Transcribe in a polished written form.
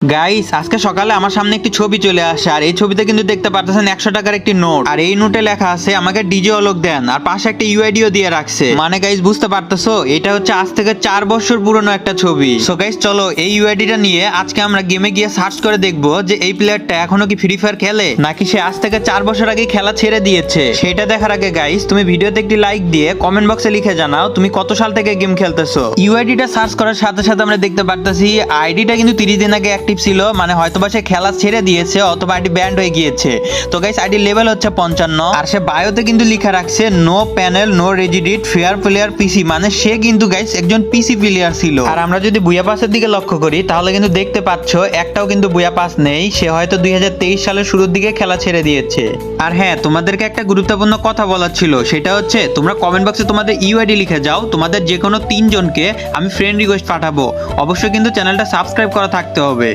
Guys আজকে সকালে আমার সামনে একটি ছবি চলে আসে আর এই ছবিতে কিন্তু দেখতে পারতেছেন 100 টাকার একটি নোট আর এই নোটে লেখা আছে আমাকে ডিজে অলোক দেন আর পাশে একটা ইউআইডিও দিয়ে রাখছে মানে গাইস বুঝতে পারতেছো এটা হচ্ছে আজ থেকে 4 বছর পুরনো একটা ছবি। সো গাইস চলো এই ইউআইডিটা নিয়ে আজকে আমরা গেমে গিয়ে সার্চ করে দেখবো যে এই প্লেয়ারটা এখনো কি ফ্রি ফায়ার খেলে নাকি সে আজ থেকে 4 বছর আগে খেলা ছেড়ে দিয়েছে। সেটা দেখার আগে গাইস তুমি ভিডিওতে একটি লাইক দিয়ে কমেন্ট বক্সে লিখে জানাও তুমি কত সাল থেকে গেম খেলতেছো। ইউআইডিটা সার্চ করার সাথে সাথে আমরা দেখতে পারতেছি আইডিটা কিন্তু 30 দিন আগে অ্যাক্টিভ ছিল, মানে হয়তোবা সে খেলা ছেড়ে দিয়েছে অথবা আইডি ব্যান্ড হয়ে গিয়েছে। তো গাইস আইডি লেভেল হচ্ছে 55 আর সে বায়োতে কিন্তু লেখা রাখছে no panel no regedit fair player PC, মানে সে কিন্তু গাইস একজন পিসি প্লেয়ার ছিল। আর আমরা যদি বুয়া পাসের দিকে লক্ষ্য করি তাহলে কিন্তু দেখতে পাচ্ছ একটাও কিন্তু বুয়া পাস নেই, সে হয়তো 2023 সালের শুরুর দিকে খেলা ছেড়ে দিয়েছে। আর হ্যাঁ তোমাদেরকে একটা গুরুত্বপূর্ণ কথা বলার ছিল, সেটা হচ্ছে তোমরা কমেন্ট বক্সে তোমাদের ইউআইডি লিখে যাও, তোমাদের যে কোনো 3 জনকে আমি ফ্রেন্ড রিকোয়েস্ট পাঠাবো। অবশ্যই কিন্তু চ্যানেলটা সাবস্ক্রাইব করা থাকতে হবে।